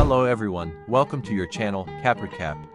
Hello everyone, welcome to your channel, Cap.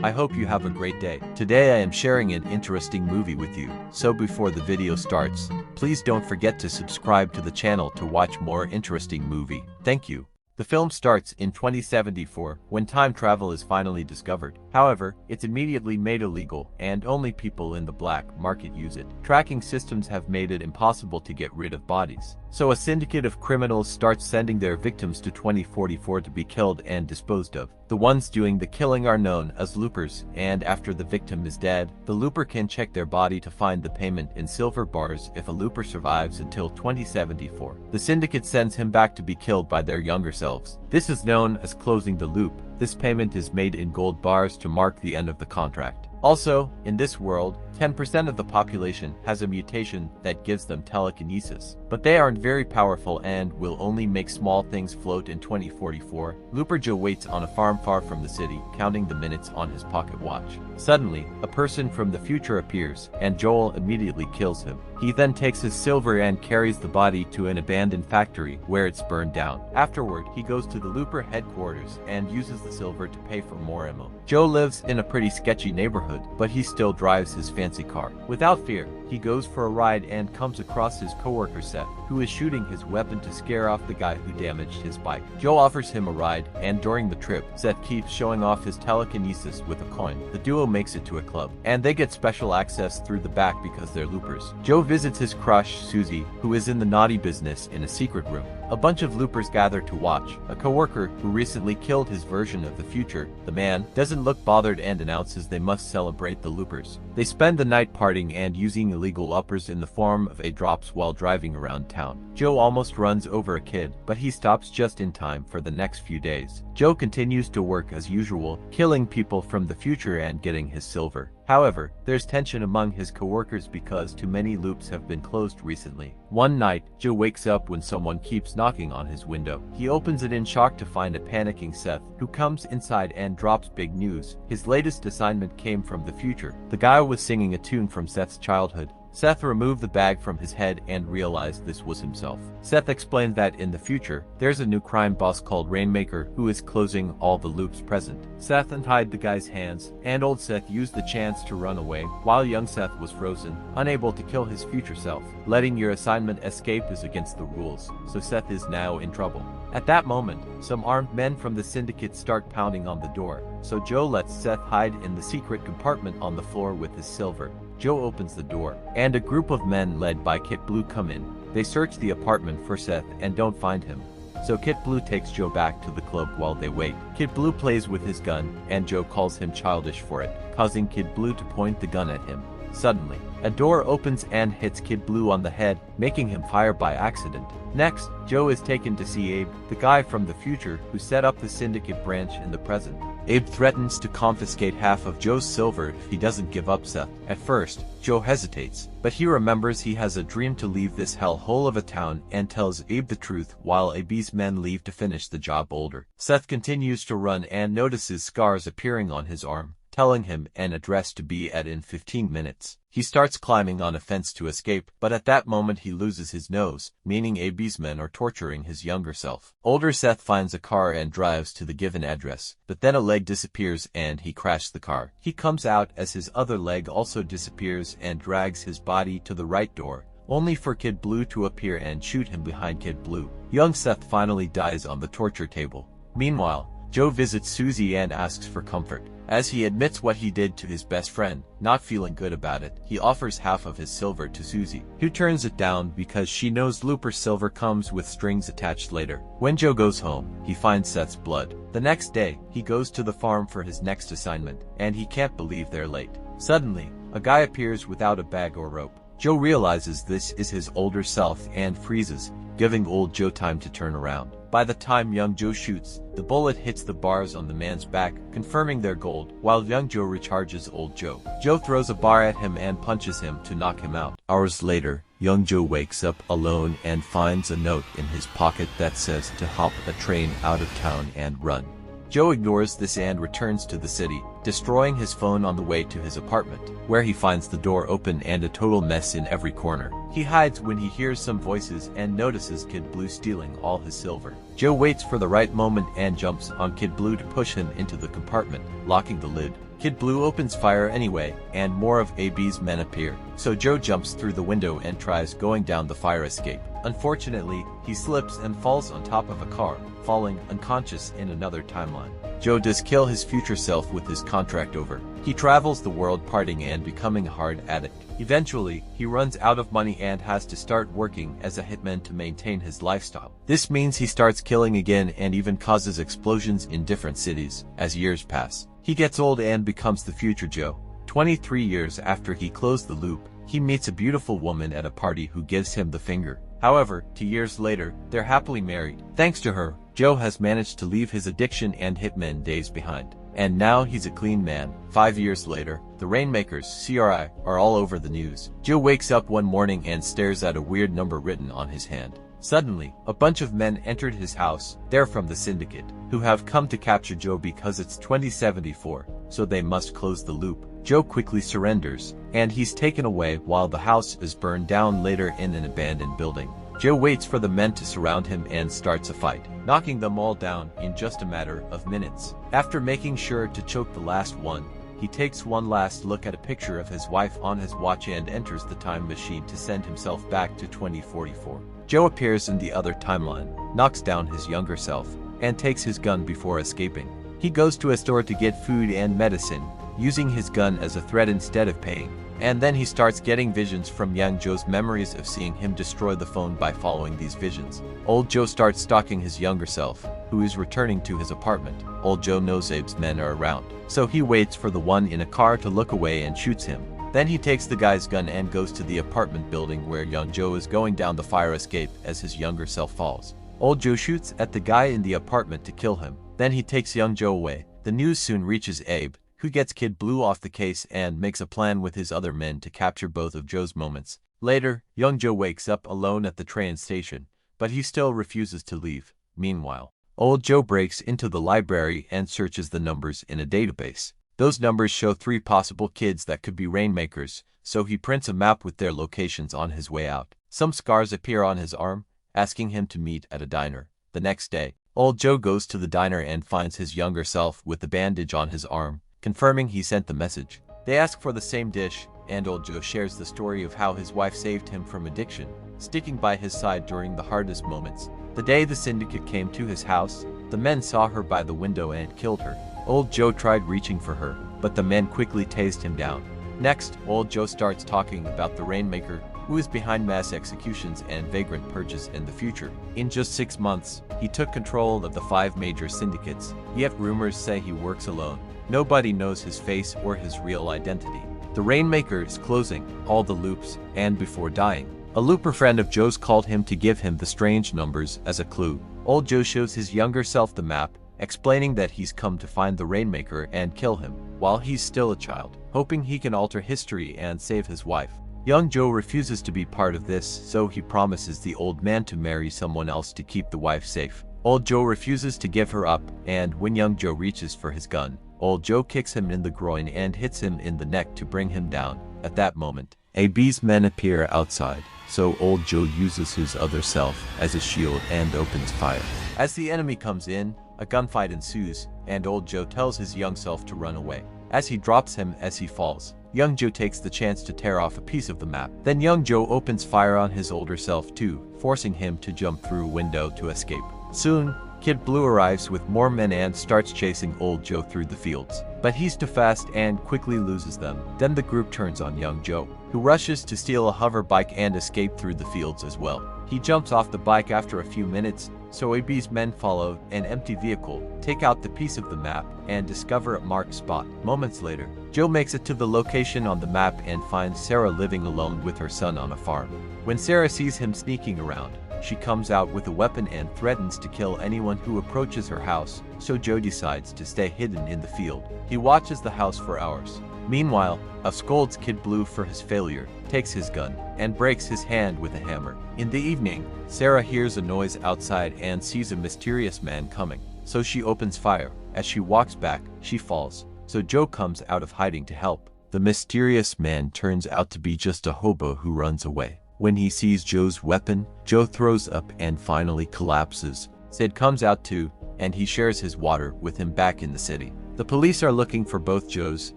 I hope you have a great day. Today I am sharing an interesting movie with you, so before the video starts, please don't forget to subscribe to the channel to watch more interesting movie. Thank you. The film starts in 2074, when time travel is finally discovered. However, it's immediately made illegal, and only people in the black market use it. Tracking systems have made it impossible to get rid of bodies. So a syndicate of criminals starts sending their victims to 2044 to be killed and disposed of. The ones doing the killing are known as loopers, and after the victim is dead, the looper can check their body to find the payment in silver bars if a looper survives until 2074. The syndicate sends him back to be killed by their younger selves. This is known as closing the loop. This payment is made in gold bars to mark the end of the contract. Also, in this world, 10% of the population has a mutation that gives them telekinesis, but they aren't very powerful and will only make small things float in 2044. Looper Joe waits on a farm far from the city, counting the minutes on his pocket watch. Suddenly, a person from the future appears, and Joel immediately kills him. He then takes his silver and carries the body to an abandoned factory where it's burned down. Afterward, he goes to the Looper headquarters and uses the silver to pay for more ammo. Joe lives in a pretty sketchy neighborhood, but he still drives his fancy car. Without fear, he goes for a ride and comes across his coworker Seth, who is shooting his weapon to scare off the guy who damaged his bike. Joe offers him a ride, and during the trip, Seth keeps showing off his telekinesis with a coin. The duo makes it to a club, and they get special access through the back because they're loopers. Joe visits his crush, Susie, who is in the naughty business in a secret room. A bunch of loopers gather to watch. A coworker who recently killed his version of the future, the man, doesn't look bothered and announces they must celebrate the loopers. They spend the night partying and using illegal uppers in the form of drops while driving around town. Joe almost runs over a kid, but he stops just in time for the next few days. Joe continues to work as usual, killing people from the future and getting his silver. However, there's tension among his coworkers because too many loops have been closed recently. One night, Joe wakes up when someone keeps knocking on his window. He opens it in shock to find a panicking Seth, who comes inside and drops big news. His latest assignment came from the future. The guy was singing a tune from Seth's childhood. Seth removed the bag from his head and realized this was himself. Seth explained that in the future, there's a new crime boss called Rainmaker who is closing all the loops present. Seth untied the guy's hands, and old Seth used the chance to run away, while young Seth was frozen, unable to kill his future self. Letting your assignment escape is against the rules, so Seth is now in trouble. At that moment, some armed men from the syndicate start pounding on the door, so Joe lets Seth hide in the secret compartment on the floor with his silver. Joe opens the door, and a group of men led by Kid Blue come in. They search the apartment for Seth and don't find him. So Kid Blue takes Joe back to the club while they wait. Kid Blue plays with his gun, and Joe calls him childish for it, causing Kid Blue to point the gun at him. Suddenly, a door opens and hits Kid Blue on the head, making him fire by accident. Next, Joe is taken to see Abe, the guy from the future who set up the syndicate branch in the present. Abe threatens to confiscate half of Joe's silver if he doesn't give up Seth. At first, Joe hesitates, but he remembers he has a dream to leave this hellhole of a town and tells Abe the truth while Abe's men leave to finish the job older. Seth continues to run and notices scars appearing on his arm, telling him an address to be at in 15 minutes. He starts climbing on a fence to escape, but at that moment he loses his nose, meaning Abe's men are torturing his younger self. Older Seth finds a car and drives to the given address, but then a leg disappears and he crashes the car. He comes out as his other leg also disappears and drags his body to the right door, only for Kid Blue to appear and shoot him behind Kid Blue. Young Seth finally dies on the torture table. Meanwhile, Joe visits Susie and asks for comfort. As he admits what he did to his best friend, not feeling good about it, he offers half of his silver to Susie, who turns it down because she knows Looper silver comes with strings attached later. When Joe goes home, he finds Seth's blood. The next day, he goes to the farm for his next assignment, and he can't believe they're late. Suddenly, a guy appears without a bag or rope. Joe realizes this is his older self and freezes, giving old Joe time to turn around. By the time young Joe shoots, the bullet hits the bars on the man's back, confirming their gold, while young Joe recharges old Joe. Joe throws a bar at him and punches him to knock him out. Hours later, young Joe wakes up alone and finds a note in his pocket that says to hop a train out of town and run. Joe ignores this and returns to the city, destroying his phone on the way to his apartment, where he finds the door open and a total mess in every corner. He hides when he hears some voices and notices Kid Blue stealing all his silver. Joe waits for the right moment and jumps on Kid Blue to push him into the compartment, locking the lid. Kid Blue opens fire anyway, and more of AB's men appear, so Joe jumps through the window and tries going down the fire escape. Unfortunately, he slips and falls on top of a car, falling unconscious in another timeline. Joe does kill his future self with his contract over. He travels the world partying and becoming a hard addict. Eventually, he runs out of money and has to start working as a hitman to maintain his lifestyle. This means he starts killing again and even causes explosions in different cities. As years pass, he gets old and becomes the future Joe. 23 years after he closed the loop, he meets a beautiful woman at a party who gives him the finger. However, 2 years later, they're happily married. Thanks to her, Joe has managed to leave his addiction and hitman days behind. And now he's a clean man. 5 years later, the Rainmakers, CRI, are all over the news. Joe wakes up one morning and stares at a weird number written on his hand. Suddenly, a bunch of men entered his house. They're from the syndicate, who have come to capture Joe because it's 2074, so they must close the loop. Joe quickly surrenders, and he's taken away while the house is burned down later in an abandoned building. Joe waits for the men to surround him and starts a fight, knocking them all down in just a matter of minutes. After making sure to choke the last one, he takes one last look at a picture of his wife on his watch and enters the time machine to send himself back to 2044. Joe appears in the other timeline, knocks down his younger self, and takes his gun before escaping. He goes to a store to get food and medicine, using his gun as a threat instead of paying. And then he starts getting visions from young Joe's memories of seeing him destroy the phone. By following these visions, old Joe starts stalking his younger self, who is returning to his apartment. Old Joe knows Abe's men are around, so he waits for the one in a car to look away and shoots him. Then he takes the guy's gun and goes to the apartment building where young Joe is going down the fire escape as his younger self falls. Old Joe shoots at the guy in the apartment to kill him. Then he takes young Joe away. The news soon reaches Abe, who gets Kid Blue off the case and makes a plan with his other men to capture both of Joe's moments. Later, young Joe wakes up alone at the train station, but he still refuses to leave. Meanwhile, old Joe breaks into the library and searches the numbers in a database. Those numbers show 3 possible kids that could be Rainmakers, so he prints a map with their locations on his way out. Some scars appear on his arm, asking him to meet at a diner. The next day, old Joe goes to the diner and finds his younger self with a bandage on his arm, confirming he sent the message. They ask for the same dish, and old Joe shares the story of how his wife saved him from addiction, sticking by his side during the hardest moments. The day the syndicate came to his house, the men saw her by the window and killed her. Old Joe tried reaching for her, but the men quickly tased him down. Next, old Joe starts talking about the Rainmaker, who is behind mass executions and vagrant purges in the future. In just 6 months, he took control of the 5 major syndicates, yet rumors say he works alone. Nobody knows his face or his real identity. The Rainmaker is closing all the loops, and before dying, a looper friend of Joe's called him to give him the strange numbers as a clue. Old Joe shows his younger self the map, explaining that he's come to find the Rainmaker and kill him, while he's still a child, hoping he can alter history and save his wife. Young Joe refuses to be part of this, so he promises the old man to marry someone else to keep the wife safe. Old Joe refuses to give her up, and when young Joe reaches for his gun, old Joe kicks him in the groin and hits him in the neck to bring him down. At that moment, AB's men appear outside, so old Joe uses his other self as a shield and opens fire. As the enemy comes in, a gunfight ensues, and old Joe tells his young self to run away. As he drops him as he falls, young Joe takes the chance to tear off a piece of the map. Then young Joe opens fire on his older self too, forcing him to jump through a window to escape. Soon, Kid Blue arrives with more men and starts chasing old Joe through the fields, but he's too fast and quickly loses them. Then the group turns on young Joe, who rushes to steal a hover bike and escape through the fields as well. He jumps off the bike after a few minutes, so AB's men follow an empty vehicle, take out the piece of the map, and discover a marked spot. Moments later, Joe makes it to the location on the map and finds Sarah living alone with her son on a farm. When Sarah sees him sneaking around, she comes out with a weapon and threatens to kill anyone who approaches her house, so Joe decides to stay hidden in the field. He watches the house for hours. Meanwhile, scolds Kid Blue for his failure, takes his gun, and breaks his hand with a hammer. In the evening, Sarah hears a noise outside and sees a mysterious man coming, so she opens fire. As she walks back, she falls, so Joe comes out of hiding to help. The mysterious man turns out to be just a hobo who runs away. When he sees Joe's weapon, Joe throws up and finally collapses. Sid comes out too, and he shares his water with him back in the city. The police are looking for both Joes,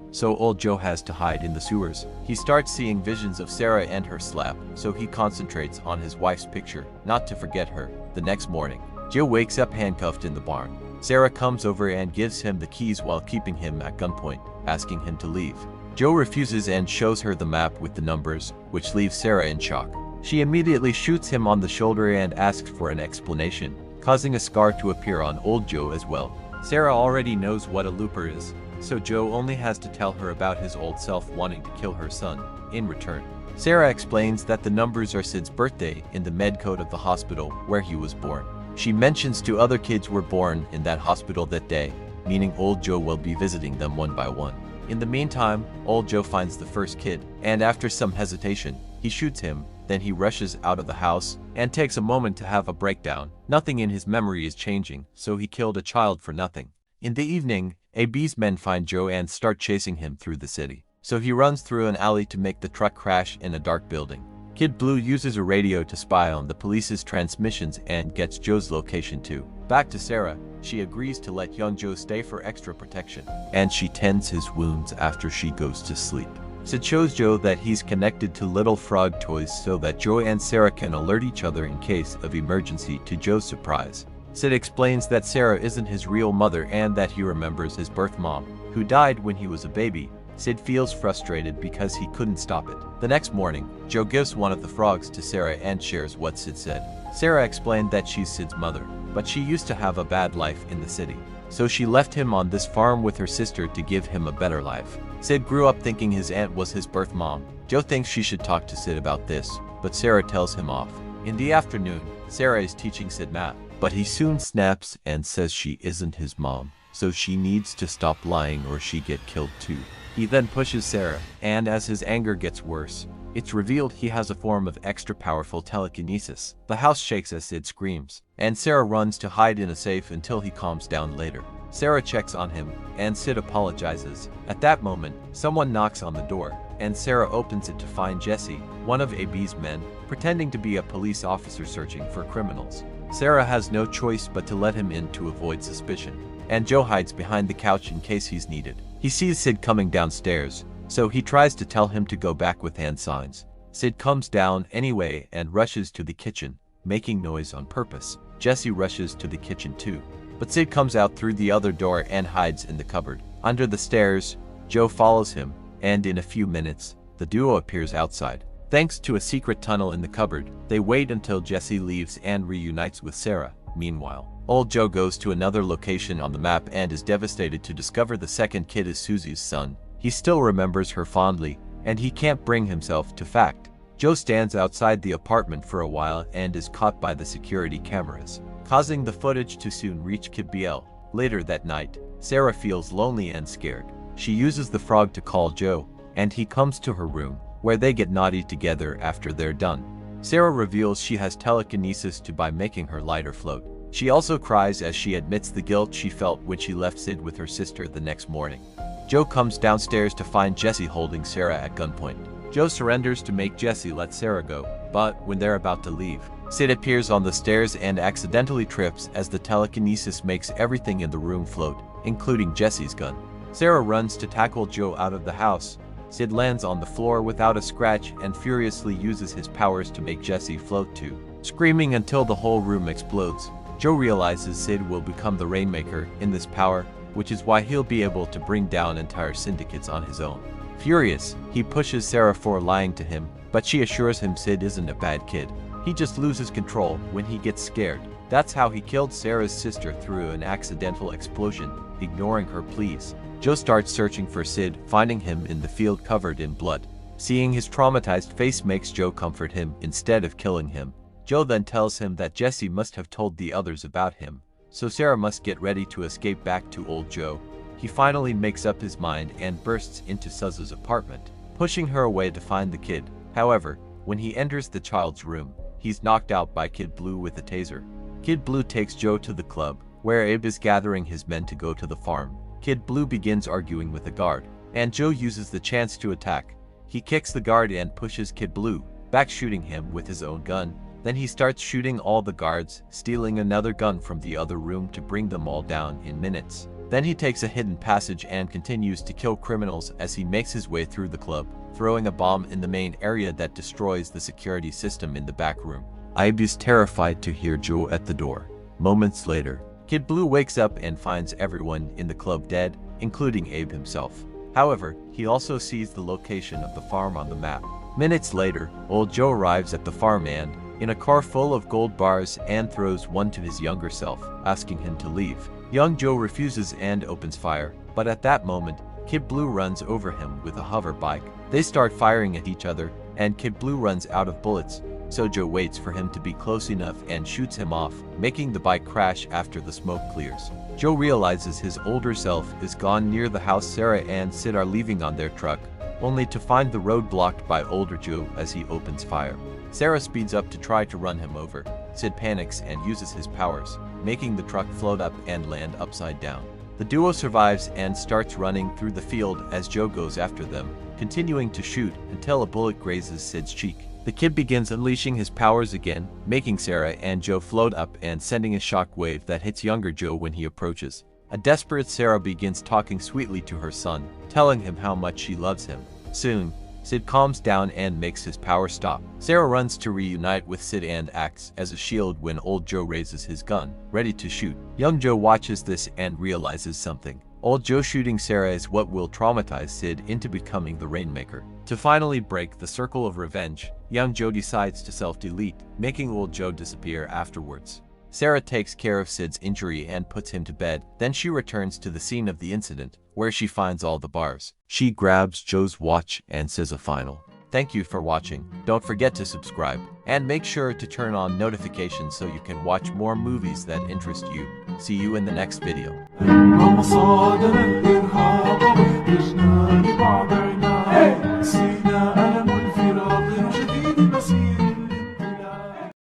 so old Joe has to hide in the sewers. He starts seeing visions of Sarah and her slap, so he concentrates on his wife's picture, not to forget her. The next morning, Joe wakes up handcuffed in the barn. Sarah comes over and gives him the keys while keeping him at gunpoint, asking him to leave. Joe refuses and shows her the map with the numbers, which leaves Sarah in shock. She immediately shoots him on the shoulder and asks for an explanation, causing a scar to appear on old Joe as well. Sarah already knows what a looper is, so Joe only has to tell her about his old self wanting to kill her son in return. Sarah explains that the numbers are Sid's birthday in the med code of the hospital where he was born. She mentions two other kids were born in that hospital that day, meaning old Joe will be visiting them one by one. In the meantime, old Joe finds the first kid, and after some hesitation, he shoots him. Then he rushes out of the house and takes a moment to have a breakdown. Nothing in his memory is changing, so he killed a child for nothing. In the evening, AB's men find Joe and start chasing him through the city. So he runs through an alley to make the truck crash in a dark building. Kid Blue uses a radio to spy on the police's transmissions and gets Joe's location too. Back to Sarah, she agrees to let young Joe stay for extra protection, and she tends his wounds after she goes to sleep. Sid shows Joe that he's connected to little frog toys so that Joe and Sarah can alert each other in case of emergency, to Joe's surprise. Sid explains that Sarah isn't his real mother and that he remembers his birth mom, who died when he was a baby. Sid feels frustrated because he couldn't stop it. The next morning, Joe gives one of the frogs to Sarah and shares what Sid said. Sarah explained that she's Sid's mother, but she used to have a bad life in the city, so she left him on this farm with her sister to give him a better life. Sid grew up thinking his aunt was his birth mom. Joe thinks she should talk to Sid about this, but Sarah tells him off. In the afternoon, Sarah is teaching Sid math, but he soon snaps and says she isn't his mom, so she needs to stop lying or she get killed too. He then pushes Sarah, and as his anger gets worse, it's revealed he has a form of extra powerful telekinesis. The house shakes as Sid screams, and Sarah runs to hide in a safe until he calms down later. Sarah checks on him, and Sid apologizes. At that moment, someone knocks on the door, and Sarah opens it to find Jesse, one of AB's men, pretending to be a police officer searching for criminals. Sarah has no choice but to let him in to avoid suspicion, and Joe hides behind the couch in case he's needed. He sees Sid coming downstairs, so he tries to tell him to go back with hand signs. Sid comes down anyway and rushes to the kitchen, making noise on purpose. Jesse rushes to the kitchen too, but Sid comes out through the other door and hides in the cupboard. Under the stairs, Joe follows him, and in a few minutes, the duo appears outside. Thanks to a secret tunnel in the cupboard, they wait until Jesse leaves and reunites with Sarah. Meanwhile, old Joe goes to another location on the map and is devastated to discover the second kid is Susie's son. He still remembers her fondly, and he can't bring himself to fact. Joe stands outside the apartment for a while and is caught by the security cameras, causing the footage to soon reach Kid BL. Later that night, Sarah feels lonely and scared. She uses the frog to call Joe, and he comes to her room, where they get naughty together after they're done. Sarah reveals she has telekinesis by making her lighter float. She also cries as she admits the guilt she felt when she left Sid with her sister the next morning. Joe comes downstairs to find Jesse holding Sarah at gunpoint. Joe surrenders to make Jesse let Sarah go, but when they're about to leave, Sid appears on the stairs and accidentally trips as the telekinesis makes everything in the room float, including Jesse's gun. Sarah runs to tackle Joe out of the house. Sid lands on the floor without a scratch and furiously uses his powers to make Jesse float too, screaming until the whole room explodes. Joe realizes Sid will become the Rainmaker in this power, which is why he'll be able to bring down entire syndicates on his own. Furious, he pushes Sarah for lying to him, but she assures him Sid isn't a bad kid. He just loses control when he gets scared. That's how he killed Sarah's sister through an accidental explosion, ignoring her pleas. Joe starts searching for Sid, finding him in the field covered in blood. Seeing his traumatized face makes Joe comfort him instead of killing him. Joe then tells him that Jesse must have told the others about him, so Sarah must get ready to escape back to old Joe. He finally makes up his mind and bursts into Suz's apartment, pushing her away to find the kid. However, when he enters the child's room, he's knocked out by Kid Blue with a taser. Kid Blue takes Joe to the club, where Abe is gathering his men to go to the farm. Kid Blue begins arguing with the guard, and Joe uses the chance to attack. He kicks the guard and pushes Kid Blue back, shooting him with his own gun. Then he starts shooting all the guards, stealing another gun from the other room to bring them all down in minutes. Then he takes a hidden passage and continues to kill criminals as he makes his way through the club, throwing a bomb in the main area that destroys the security system in the back room. Abe is terrified to hear Joe at the door. Moments later, Kid Blue wakes up and finds everyone in the club dead, including Abe himself. However, he also sees the location of the farm on the map. Minutes later, old Joe arrives at the farm and, in a car full of gold bars, and throws one to his younger self, asking him to leave. Young Joe refuses and opens fire, but at that moment, Kid Blue runs over him with a hover bike. They start firing at each other, and Kid Blue runs out of bullets, so Joe waits for him to be close enough and shoots him off, making the bike crash after the smoke clears. Joe realizes his older self is gone near the house Sarah and Sid are leaving on their truck, only to find the road blocked by older Joe as he opens fire. Sarah speeds up to try to run him over. Sid panics and uses his powers, making the truck float up and land upside down. The duo survives and starts running through the field as Joe goes after them, continuing to shoot until a bullet grazes Sid's cheek. The kid begins unleashing his powers again, making Sarah and Joe float up and sending a shockwave that hits younger Joe when he approaches. A desperate Sarah begins talking sweetly to her son, telling him how much she loves him. Soon, Sid calms down and makes his power stop. Sarah runs to reunite with Sid and acts as a shield when old Joe raises his gun, ready to shoot. Young Joe watches this and realizes something. Old Joe shooting Sarah is what will traumatize Sid into becoming the Rainmaker. To finally break the circle of revenge, young Joe decides to self-delete, making old Joe disappear afterwards. Sarah takes care of Sid's injury and puts him to bed. Then she returns to the scene of the incident, where she finds all the bars. She grabs Joe's watch and says a final thank you for watching. Don't forget to subscribe, and make sure to turn on notifications so you can watch more movies that interest you. See you in the next video.